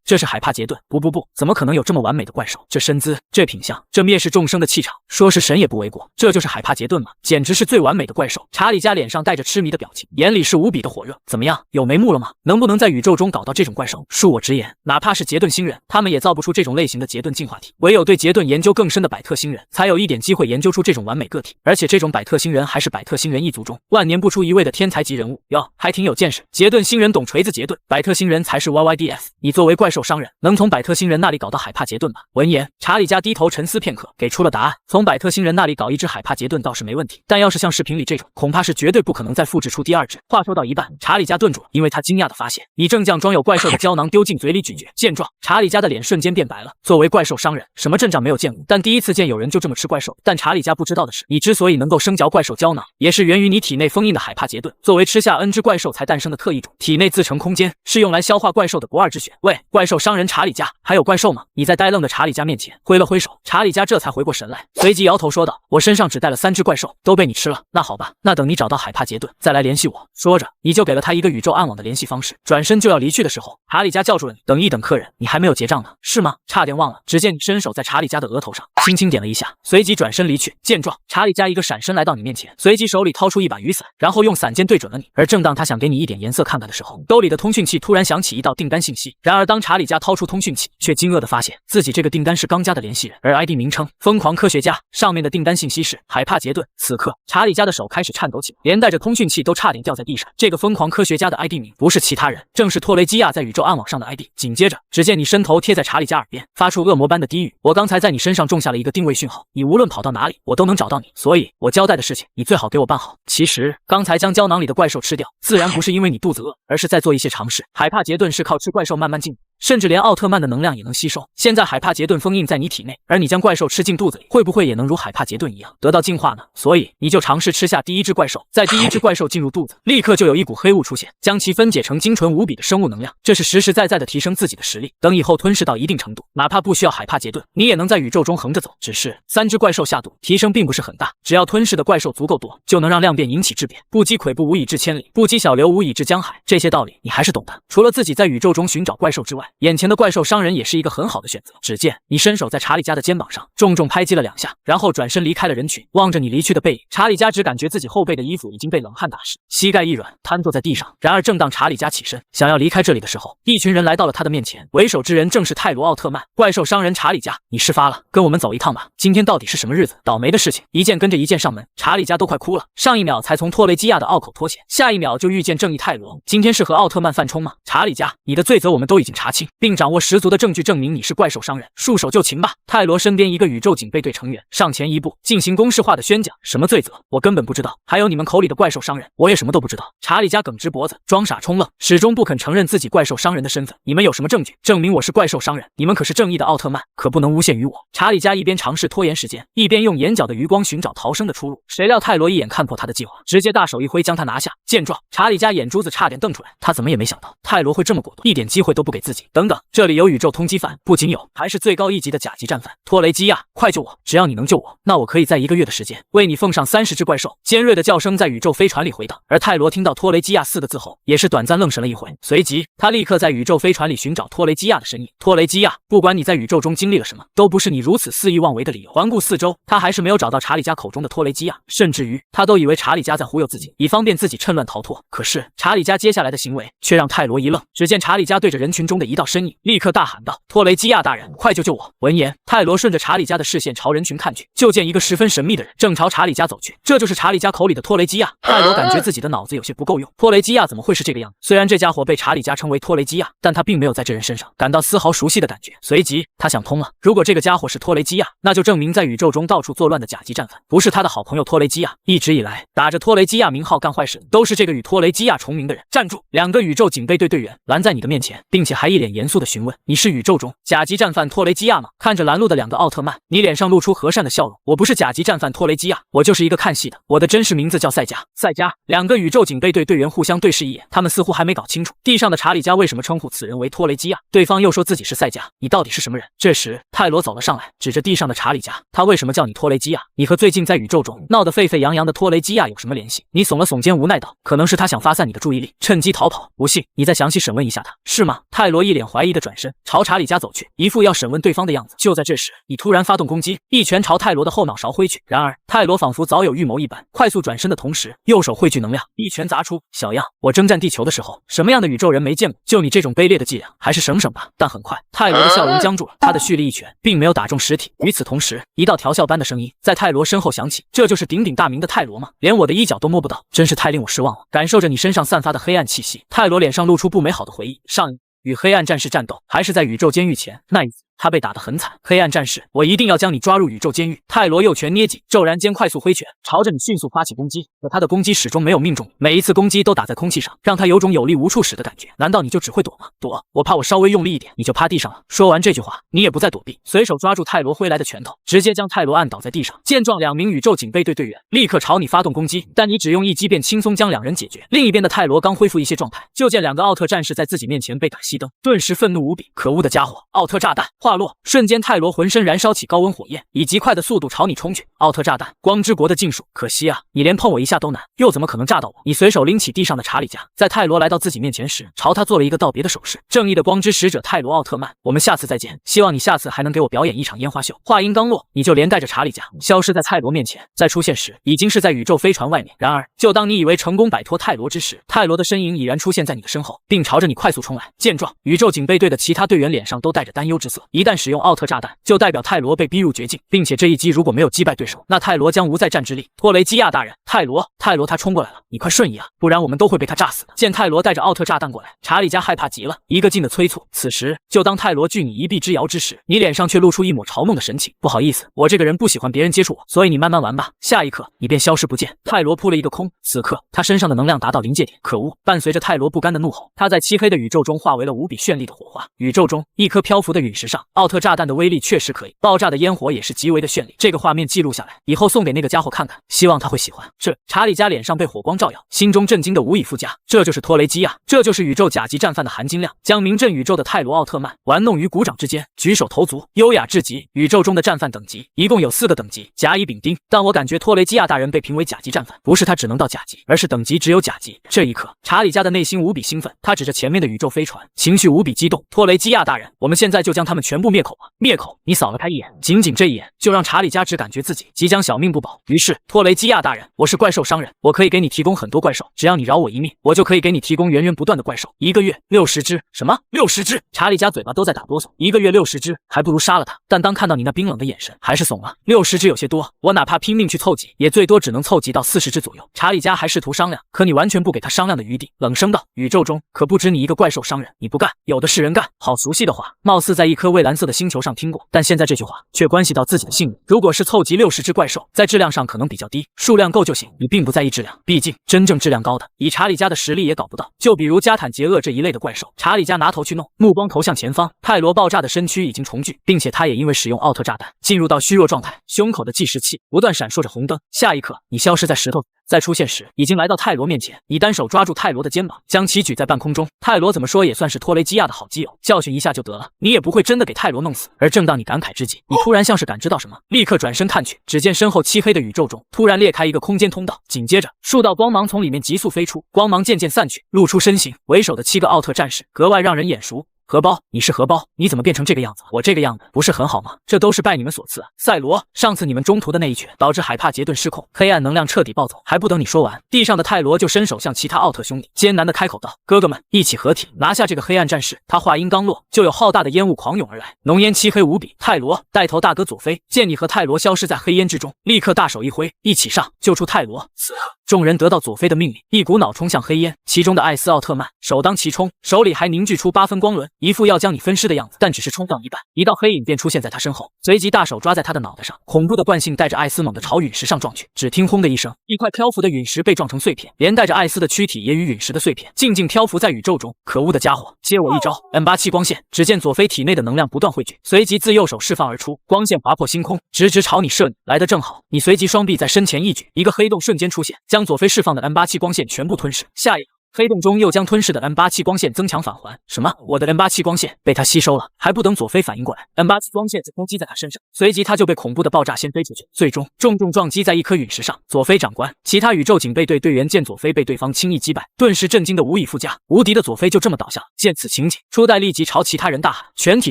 A: 这是海帕杰顿？不，怎么可能有这么完美的怪兽？这身姿，这品相，这蔑视众生的气场，说是神也不为过。这就是海帕杰顿吗？简直是最完美的怪兽。查理加脸上带着痴迷的表情，眼里是无比的火热。怎么样，有眉目了吗？能不能在宇宙中搞到这种怪兽？恕我直言，哪怕是杰顿星人，他们也造不出这种类型的杰顿进化体。唯有对杰顿研究更深的百特星人，才有一点机会研究出这种完美个体。而且这种百百特星人还是百特星人一族中万年不出一位的天才级人物哟，还挺有见识。杰顿星人懂锤子杰顿，百特星人才是 YYDS。你作为怪兽商人，能从百特星人那里搞到海帕杰顿吗？闻言，查理加低头沉思片刻，给出了答案。从百特星人那里搞一只海帕杰顿倒是没问题，但要是像视频里这种，恐怕是绝对不可能再复制出第二只。话说到一半，查理加顿住了，因为他惊讶地发现，你正将装有怪兽的胶囊丢进嘴里咀嚼。见状，查理加的脸瞬间变白了。作为怪兽商人，什么阵仗没有见过，但第一次见有人就这么吃怪兽。但查理加不知道的是，你之所以能够生嚼怪兽胶囊，也是源于你体内封印的海帕杰顿。作为吃下 N 只怪兽才诞生的特异种，体内自成空间，是用来消化怪兽的不二之选。喂，怪兽商人查理加，还有怪兽吗？你在呆愣的查理加面前挥了挥手，查理加这才回过神来，随即摇头说道：“我身上只带了3只怪兽，都被你吃了。那好吧，那等你找到海帕杰顿再来联系我。”说着，你就给了他一个宇宙暗网的联系方式。转身就要离去的时候，查理加叫住了你：“等一等，客人，你还没有结账呢，是吗？差点忘了。”只见你伸手在查理加的额头上轻轻点了一下，随即转身离去。见状，查理加一个闪身来到你面前，随即手里掏出一把雨伞，然后用伞剑对准了你。而正当他想给你一点颜色看看的时候，兜里的通讯器突然响起一道订单信息。然而当查理加掏出通讯器，却惊愕地发现自己这个订单是刚加的联系人，而 ID 名称疯狂科学家，上面的订单信息是海帕杰顿。此刻查理加的手开始颤抖起来，连带着通讯器都差点掉在地上。这个疯狂科学家的 ID 名不是其他人，正是托雷基亚在宇宙暗网上的 ID。紧接着，只见你伸头贴在查理加耳边，发出恶魔般的低语：“我刚才在你身上种下了一个定位讯号，你无论跑到哪里，我都能找到你。所以我交代的事情，你最好给我办好。”其实刚才将胶囊里的怪兽吃掉，自然不是因为你肚子饿，而是在做一些尝试。海帕杰顿是靠吃怪兽慢慢进步，甚至连奥特曼的能量也能吸收。现在海帕杰顿封印在你体内，而你将怪兽吃进肚子里，会不会也能如海帕杰顿一样得到进化呢？所以你就尝试吃下第一只怪兽，在第一只怪兽进入肚子，立刻就有一股黑雾出现，将其分解成精纯无比的生物能量，这是实实在在的提升自己的实力。等以后吞噬到一定程度，哪怕不需要海帕杰顿，你也能在宇宙中横着走。只是3只怪兽下肚，提升并不是很大，只要吞噬的怪兽足够多，就能让量变引起质变。不积跬步无以至千里，不积小流无以至江海。这些道理你还是懂的。除了自己在宇宙中寻找怪兽之外，眼前的怪兽商人也是一个很好的选择。只见你伸手在查理加的肩膀上重重拍击了2下，然后转身离开了人群。望着你离去的背影，查理加只感觉自己后背的衣服已经被冷汗打湿，膝盖一软，瘫坐在地上。然而正当查理加起身想要离开这里的时候，一群人来到了他的面前，为首之人正是泰罗奥特曼。怪兽商人查理加，你事发了，跟我们走一趟吧。今天到底是什么日子？倒霉的事情一件跟着一件上门，查理加都快哭了。上一秒才从托雷基亚的拗口脱险，下一秒就遇见正义泰罗，今天是和奥特曼犯冲吗？查理加，你的罪责我们都已经查清，并掌握十足的证据证明你是怪兽商人，束手就擒吧。泰罗身边一个宇宙警备队成员上前一步，进行公式化的宣讲：什么罪责？我根本不知道。还有你们口里的怪兽商人，我也什么都不知道。查理加耿直脖子，装傻充愣，始终不肯承认自己怪兽商人的身份。你们有什么证据证明我是怪兽商人？你们可是正义的奥特曼，可不能诬陷于我。查理加一边尝试拖延时间，一边用眼角的余光寻找逃生的出路。谁料泰罗一眼看破他的计划，直接大手一挥将他拿下。见状，查理加眼珠子差点瞪出来，他怎么也没想到泰罗会这么果断，一点机会都不给自己。等等，这里有宇宙通缉犯，不仅有，还是最高一级的甲级战犯托雷基亚，快救我！只要你能救我，那我可以在1个月的时间为你奉上30只怪兽。尖锐的叫声在宇宙飞船里回荡，而泰罗听到托雷基亚4个字后，也是短暂愣神了一回，随即他立刻在宇宙飞船里寻找托雷基亚的身影。托雷基亚，不管你在宇宙中经历了什么，都不是你如此肆意妄为的理由。环顾四周，他还是没有找到查理加口中的托雷基亚，甚至于他都以为查理加在忽悠自己，以方便自己趁乱逃脱。可是查理加接下来的行为却让泰罗一愣，只见查理加对着人群中的一道身影立刻大喊道：托雷基亚大人，快救救我！闻言，泰罗顺着查理加的视线朝人群看去，就见一个十分神秘的人正朝查理加走去，这就是查理加口里的托雷基亚。泰罗感觉自己的脑子有些不够用，托雷基亚怎么会是这个样子？虽然这家伙被查理加称为托雷基亚，但他并没有在这人身上感到丝毫熟悉的感觉。随即他想通了，如果这个家伙是托雷基亚，那就证明在宇宙中到处作乱的甲级战犯不是他的好朋友托雷基亚，一直以来打着托雷基亚名号干坏事的都是这个与托雷基亚重名的人。站住！2个宇宙警备队队员拦在你的面前，并且还一脸严肃地询问：你是宇宙中甲级战犯托雷基亚吗？看着拦路的2个奥特曼，你脸上露出和善的笑容：我不是甲级战犯托雷基亚，我就是一个看戏的，我的真实名字叫赛加。赛加！2个宇宙警备队队员互相对视一眼，他们似乎还没搞清楚地上的查理加为什么称呼此人为托雷基亚，对方又说自己是赛加，你到底是什么人？这时泰罗走了上来，指着地上的查理加，他为什么叫你托雷基亚？你和最近在宇宙中闹得沸沸扬扬的托雷基亚有什么联系？你耸了耸肩，无奈道：可能是他想发散你的注意力，趁机逃跑。不信你再详细审问一下他，是吗？泰罗一脸脸怀疑的转身朝查理加走去，一副要审问对方的样子。就在这时，你突然发动攻击，一拳朝泰罗的后脑勺挥去。然而泰罗仿佛早有预谋一般，快速转身的同时，右手汇聚能量，一拳砸出。小样，我征战地球的时候，什么样的宇宙人没见过？就你这种卑劣的伎俩，还是省省吧。但很快，泰罗的笑容僵住了，他的蓄力一拳并没有打中实体。与此同时，一道调笑般的声音在泰罗身后响起：“这就是鼎鼎大名的泰罗吗？连我的衣角都摸不到，真是太令我失望了。”感受着你身上散发的黑暗气息，泰罗脸上露出不美好的回忆。上一与黑暗战士战斗，还是在宇宙监狱前，那一次他被打得很惨。黑暗战士，我一定要将你抓入宇宙监狱。泰罗右拳捏紧，骤然间快速挥拳，朝着你迅速发起攻击。可他的攻击始终没有命中，每一次攻击都打在空气上，让他有种有力无处使的感觉。难道你就只会躲吗？躲，我怕我稍微用力一点，你就趴地上了。说完这句话，你也不再躲避，随手抓住泰罗挥来的拳头，直接将泰罗按倒在地上。见状，2名宇宙警备队队员立刻朝你发动攻击，但你只用一击便轻松将2人解决。另一边的泰罗刚恢复一些状态，就见2个奥特战士在自己面前被打熄灯，顿时愤怒无比。可恶的家伙！奥特炸弹化落，瞬间泰罗浑身燃烧起高温火焰，以极快的速度朝你冲去。奥特炸弹，光之国的禁术，可惜啊，你连碰我一下都难，又怎么可能炸到我？你随手拎起地上的查理加，在泰罗来到自己面前时，朝他做了一个道别的手势。正义的光之使者泰罗奥特曼，我们下次再见，希望你下次还能给我表演一场烟花秀。话音刚落，你就连带着查理加消失在泰罗面前，再出现时已经是在宇宙飞船外面。然而，就当你以为成功摆脱泰罗之时，泰罗的身影已然出现在你的身后，并朝着你快速冲来。见状，宇宙警备队的其他队员脸上都带着担忧之色。一旦使用奥特炸弹，就代表泰罗被逼入绝境，并且这一击如果没有击败对手，那泰罗将无再战之力。托雷基亚大人，泰罗，他冲过来了，你快瞬移啊，不然我们都会被他炸死的。见泰罗带着奥特炸弹过来，查理加害怕极了，一个劲的催促。此时，就当泰罗拒你一臂之遥之时，你脸上却露出一抹嘲弄的神情。不好意思，我这个人不喜欢别人接触我，所以你慢慢玩吧。下一刻，你便消失不见。泰罗扑了一个空，此刻他身上的能量达到临界点。可恶！伴随着泰罗不甘的怒吼，他在漆黑的宇宙中化为了无比绚丽的火花。宇宙中一颗漂浮的陨石上，奥特炸弹的威力确实可以，爆炸的烟火也是极为的绚丽。这个画面记录下来，以后送给那个家伙看看，希望他会喜欢。查理加脸上被火光照耀，心中震惊的无以复加。这就是托雷基亚，这就是宇宙甲级战犯的含金量，将名震宇宙的泰罗奥特曼玩弄于股掌之间，举手投足优雅至极。宇宙中的战犯等级一共有4个等级，甲乙丙丁，但我感觉托雷基亚大人被评为甲级战犯，不是他只能到甲级，而是等级只有甲级。这一刻，查理加的内心无比兴奋，他指着前面的宇宙飞船，情绪无比激动。托雷基亚大人，我们现在就将他们全部灭口吧！灭口！你扫了他一眼，仅仅这一眼，就让查理加只感觉自己即将小命不保。于是，托雷基亚大人，我是怪兽商人，我可以给你提供很多怪兽，只要你饶我一命，我就可以给你提供源源不断的怪兽。1个月60只？什么60只？查理加嘴巴都在打哆嗦。1个月60只，还不如杀了他。但当看到你那冰冷的眼神，还是怂了。60只有些多，我哪怕拼命去凑集，也最多只能凑集到40只左右。查理加还试图商量，可你完全不给他商量的余地，冷声道：“宇宙中可不止你一个怪兽商人，你不干，有的是人干。”好熟悉的话，貌似在一颗蔚蓝色的星球上听过，但现在这句话却关系到自己的性命。如果是凑集60只怪兽，在质量上可能比较低，数量够就行。你并不在意质量，毕竟真正质量高的，以查理加的实力也搞不到。就比如加坦杰厄这一类的怪兽，查理加拿头去弄，目光投向前方，泰罗爆炸的身躯已经重聚，并且他也因为使用奥特炸弹进入到虚弱状态，胸口的计时器不断闪烁着红灯。下一刻，你消失在石头再出现时，已经来到泰罗面前。你单手抓住泰罗的肩膀，将其举在半空中。泰罗怎么说也算是托雷基亚的好基友，教训一下就得了，你也不会真的给泰罗弄死。而正当你感慨之际，你突然像是感知到什么，立刻转身看去，只见身后漆黑的宇宙中突然裂开一个空间通道，紧接着数道光芒从里面急速飞出，光芒渐渐散去，露出身形为首的7个奥特战士，格外让人眼熟。荷包，你是荷包，你怎么变成这个样子？我这个样子不是很好吗？这都是拜你们所赐啊！赛罗，上次你们中途的那一拳，导致海帕杰顿失控，黑暗能量彻底暴走。还不等你说完，地上的泰罗就伸手向其他奥特兄弟艰难的开口道：“哥哥们，一起合体，拿下这个黑暗战士！”他话音刚落，就有浩大的烟雾狂涌而来，浓烟漆黑无比。泰罗，带头大哥佐菲见你和泰罗消失在黑烟之中，立刻大手一挥，一起上，救出泰罗。此刻，众人得到佐菲的命令，一股脑冲向黑烟，其中的艾斯奥特曼首当其冲，手里还凝聚出8分光轮，一副要将你分尸的样子。但只是冲到一半，一道黑影便出现在他身后，随即大手抓在他的脑袋上，恐怖的惯性带着艾斯猛地朝陨石上撞去。只听轰的一声，一块漂浮的陨石被撞成碎片，连带着艾斯的躯体也与陨石的碎片静静漂浮在宇宙中。可恶的家伙，接我一招 M8气光线！只见佐菲体内的能量不断汇聚，随即自右手释放而出，光线划破星空，直直朝你射你。来得正好，你随即双臂在身前一举，一个黑洞瞬间出现，将佐菲释放的 M8气光线全部吞噬。下一个黑洞中又将吞噬的 M87气光线增强返还。什么？我的 M87气光线被他吸收了？还不等佐菲反应过来 ，M87气光线就攻击在他身上，随即他就被恐怖的爆炸先飞出去，最终重重撞击在一颗陨石上。佐菲长官，其他宇宙警备队队员见佐菲被对方轻易击败，顿时震惊的无以复加。无敌的佐菲就这么倒下了。见此情景，初代立即朝其他人大喊：“全体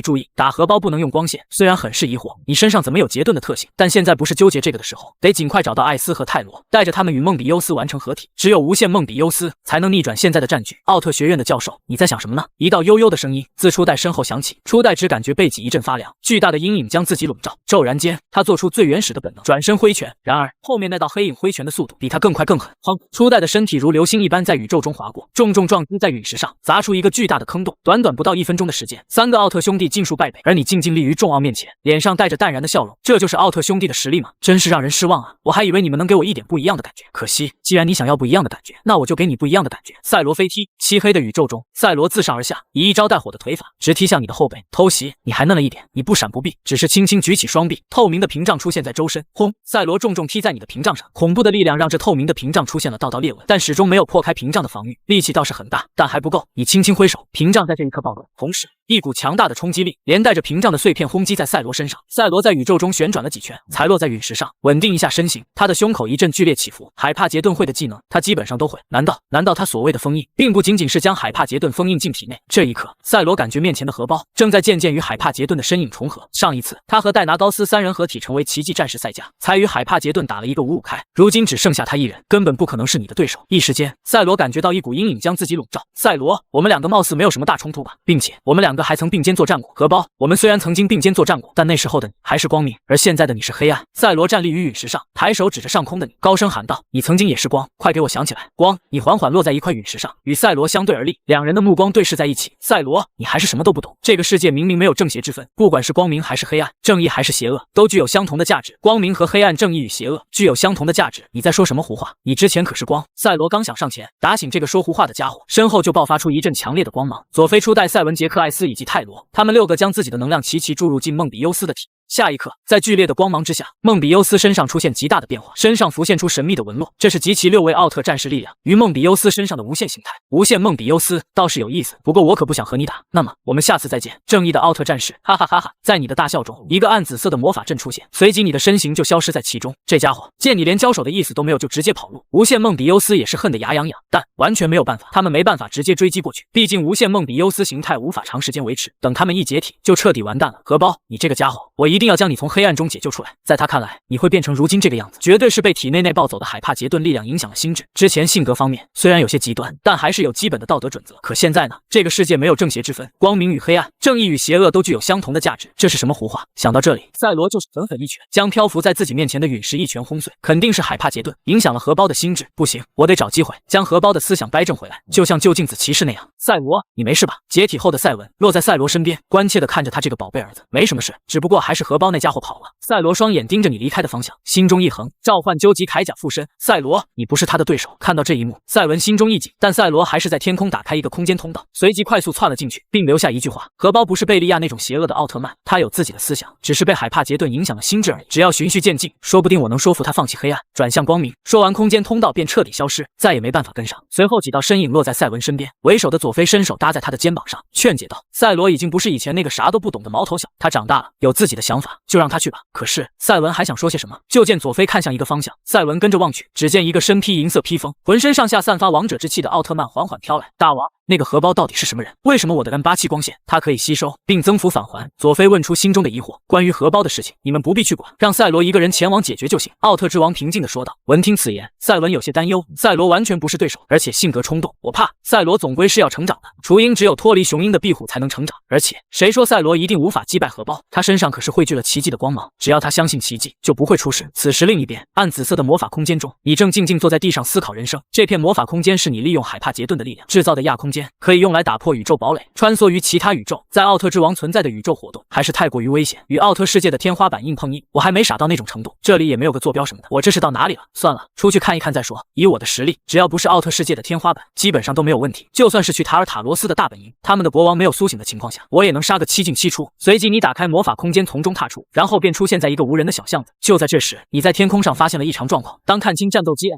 A: 注意，打荷包不能用光线。虽然很是疑惑，你身上怎么有杰顿的特性，但现在不是纠结这个的时候，得尽快找到艾斯和泰罗，带着他们与梦比优斯完成合体。只有无限梦比优斯才能逆转现在的战局。”奥特学院的教授，你在想什么呢？一道悠悠的声音自初代身后响起，初代只感觉背脊一阵发凉，巨大的阴影将自己笼罩。骤然间，他做出最原始的本能，转身挥拳。然而后面那道黑影挥拳的速度比他更快更狠。砰！初代的身体如流星一般在宇宙中划过，重重撞击在陨石上，砸出一个巨大的坑洞。短短不到1分钟的时间，3个奥特兄弟尽数败北，而你竟尽力于众奥面前，脸上带着淡然的笑容。这就是奥特兄弟的实力吗？真是让人失望啊！我还以为你们能给我一点不一样的感觉，可惜，既然你想要不一样的感觉，那我就给你不一样的感觉。赛罗飞踢，漆黑的宇宙中，赛罗自上而下，以一招带火的腿法直踢向你的后背。偷袭，你还嫩了一点，你不闪不避，只是轻轻举起双臂，透明的屏障出现在周身。轰！赛罗重重踢在你的屏障上，恐怖的力量让这透明的屏障出现了道道裂纹，但始终没有破开屏障的防御，力气倒是很大，但还不够。你轻轻挥手，屏障在这一刻暴动，同时一股强大的冲击力连带着屏障的碎片轰击在赛罗身上。赛罗在宇宙中旋转了几圈，才落在陨石上，稳定一下身形。他的胸口一阵剧烈起伏，海帕杰顿会的技能他基本上都会。难道他所谓的封印，并不仅仅是将海帕杰顿封印进体内？这一刻，赛罗感觉面前的荷包正在渐渐与海帕杰顿的身影重合。上一次他和戴拿高斯3人合体成为奇迹战士赛迦，才与海帕杰顿打了一个5-5开，如今只剩下他一人，根本不可能是你的对手。一时间，赛罗感觉到一股阴影将自己笼罩。赛罗，我们两个貌似没有什么大冲突吧，并且我们两个还曾并肩作战过。荷包，我们虽然曾经并肩作战过，但那时候的你还是光明，而现在的你是黑暗。赛罗站立于陨石上，抬手指着上空的你，高声喊道：“你曾经也是光，快给我想起来！”光，你缓缓落在一块陨石上，与赛罗相对而立，两人的目光对视在一起。赛罗，你还是什么都不懂。这个世界明明没有正邪之分，不管是光明还是黑暗，正义还是邪恶，都具有相同的价值。光明和黑暗，正义与邪恶具有相同的价值。你在说什么胡话？你之前可是光！赛罗刚想上前打醒这个说胡话的家伙，身后就爆发出一阵强烈的光芒。佐菲、初代、赛文、杰克、艾斯以及泰罗，他们6个将自己的能量齐齐注入进梦比优斯的体。下一刻，在剧烈的光芒之下，梦比优斯身上出现极大的变化，身上浮现出神秘的纹络，这是集齐6位奥特战士力量于梦比优斯身上的无限形态。无限梦比优斯倒是有意思，不过我可不想和你打。那么我们下次再见，正义的奥特战士！哈哈哈哈！在你的大笑中，一个暗紫色的魔法阵出现，随即你的身形就消失在其中。这家伙见你连交手的意思都没有，就直接跑路。无限梦比优斯也是恨得牙痒痒，但完全没有办法，他们没办法直接追击过去，毕竟无限梦比优斯形态无法长时间维持，等他们一解体，就彻底完蛋了。荷包，你这个家伙，我一定要将你从黑暗中解救出来。在他看来，你会变成如今这个样子，绝对是被体内暴走的海帕杰顿力量影响了心智。之前性格方面虽然有些极端，但还是有基本的道德准则。可现在呢？这个世界没有正邪之分，光明与黑暗，正义与邪恶都具有相同的价值。这是什么胡话？想到这里，赛罗就是狠狠一拳，将漂浮在自己面前的陨石一拳轰碎。肯定是海帕杰顿影响了荷包的心智，不行，我得找机会将荷包的思想掰正回来，就像旧镜子骑士那样。赛罗，你没事吧？解体后的赛文落在赛罗身边，关切地看着他这个宝贝儿子。没什么事，只不过还是荷包那家伙跑了。赛罗双眼盯着你离开的方向，心中一横，召唤究极铠甲附身。赛罗，你不是他的对手。看到这一幕，赛文心中一紧，但赛罗还是在天空打开一个空间通道，随即快速窜了进去，并留下一句话：荷包不是贝利亚那种邪恶的奥特曼，他有自己的思想，只是被海帕杰顿影响了心智而已。只要循序渐进，说不定我能说服他放弃黑暗，转向光明。说完，空间通道便彻底消失，再也没办法跟上。随后几道身影落在赛文身边，为首的佐菲伸手搭在他的肩膀上，劝解道：赛罗已经不是以前那个啥都不懂的毛头小，他长大了，有自己的想法，就让他去吧。可是赛文还想说些什么，就见佐菲看向一个方向，赛文跟着望去，只见一个身披银色披风，浑身上下散发王者之气的奥特曼缓缓飘来。大王，那个荷包到底是什么人？为什么我的 M87气光线它可以吸收并增幅返还？佐菲问出心中的疑惑。关于荷包的事情，你们不必去管，让赛罗一个人前往解决就行。奥特之王平静地说道。闻听此言，赛文有些担忧，赛罗完全不是对手，而且性格冲动，我怕赛罗总归是要成长的。雏鹰只有脱离雄鹰的庇护才能成长，而且谁说赛罗一定无法击败荷包？他身上可是汇聚了奇迹的光芒，只要他相信奇迹，就不会出事。此时另一边，暗紫色的魔法空间中，你正静静坐在地上思考人生。这片魔法空间是你利用海帕杰顿的力量制造的亚空间，可以用来打破宇宙堡垒，穿梭于其他宇宙。在奥特之王存在的宇宙活动还是太过于危险，与奥特世界的天花板硬碰硬，我还没傻到那种程度。这里也没有个坐标什么的，我这是到哪里了？算了，出去看一看再说。以我的实力，只要不是奥特世界的天花板，基本上都没有问题。就算是去塔尔塔罗斯的大本营，他们的国王没有苏醒的情况下，我也能杀个7进7出。随即你打开魔法空间，从中踏出，然后便出现在一个无人的小巷子。就在这时，你在天空上发现了异常状况。当看清战斗机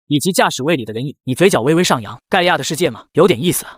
A: 以及驾驶位里的人影，你嘴角微微上扬。盖亚的世界嘛，有点意思啊。